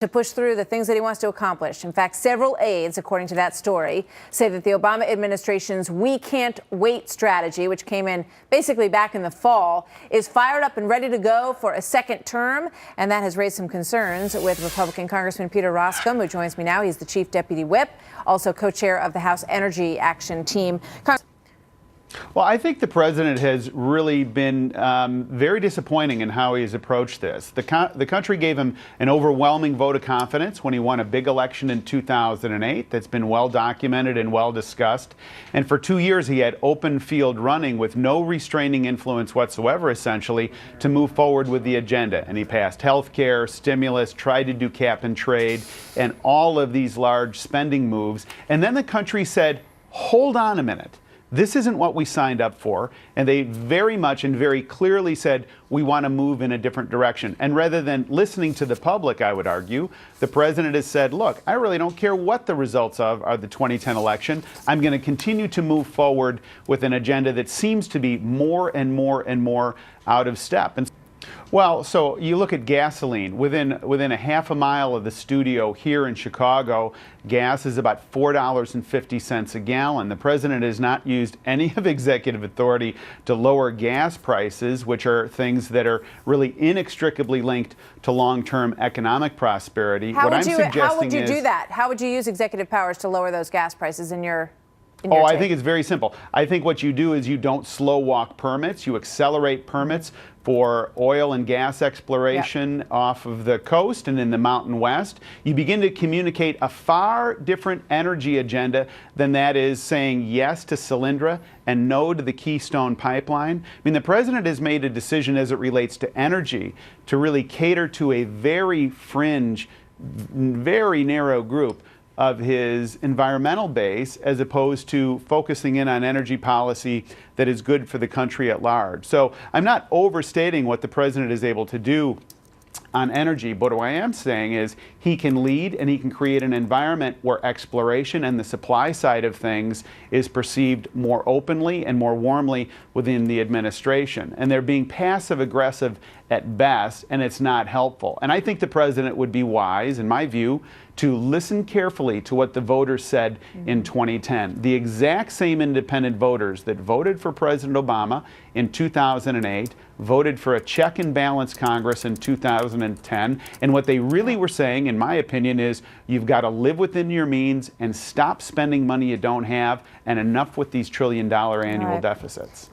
to push through the things that he wants to accomplish. In fact, several aides, according to that story, say that the Obama administration's "we can't wait" strategy, which came in basically back in the fall, is fired up and ready to go for a second term. And that has raised some concerns with Republican Congressman Peter Roskam, who joins me now. He's the chief deputy whip, also co-chair of the House Energy Action Team. Well, I think the president has really been very disappointing in how he's approached this. The country gave him an overwhelming vote of confidence when he won a big election in 2008 that's been well documented and well discussed. And for 2 years, he had open field running with no restraining influence whatsoever, essentially, to move forward with the agenda. And he passed health care, stimulus, tried to do cap and trade, and all of these large spending moves. And then the country said, hold on a minute. This isn't what we signed up for, and they very much and very clearly said we want to move in a different direction. And rather than listening to the public, I would argue, the president has said, look, I really don't care what the results are the 2010 election. I'm going to continue to move forward with an agenda that seems to be more and more and more out of step. And well, so you look at gasoline. Within a half a mile of the studio here in Chicago, gas is about $4.50 a gallon. The president has not used any of executive authority to lower gas prices, which are things that are really inextricably linked to long-term economic prosperity. How would you do that? How would you use executive powers to lower those gas prices in your I think it's very simple. I think what you do is you don't slow walk permits. You accelerate permits for oil and gas exploration off of the coast and in the Mountain West. You begin to communicate a far different energy agenda than that is saying yes to Solyndra and no to the Keystone Pipeline. I mean, the president has made a decision as it relates to energy to really cater to a very fringe, very narrow group of his environmental base, as opposed to focusing in on energy policy that is good for the country at large. So I'm not overstating what the president is able to do on energy, but what I am saying is he can lead and he can create an environment where exploration and the supply side of things is perceived more openly and more warmly within the administration. And they're being passive aggressive at best, and it's not helpful. And I think the president would be wise, in my view, to listen carefully to what the voters said in 2010. The exact same independent voters that voted for President Obama in 2008 voted for a check and balance Congress in 2010. And what they really were saying, in my opinion, is you've got to live within your means and stop spending money you don't have, and enough with these $1 trillion annual deficits.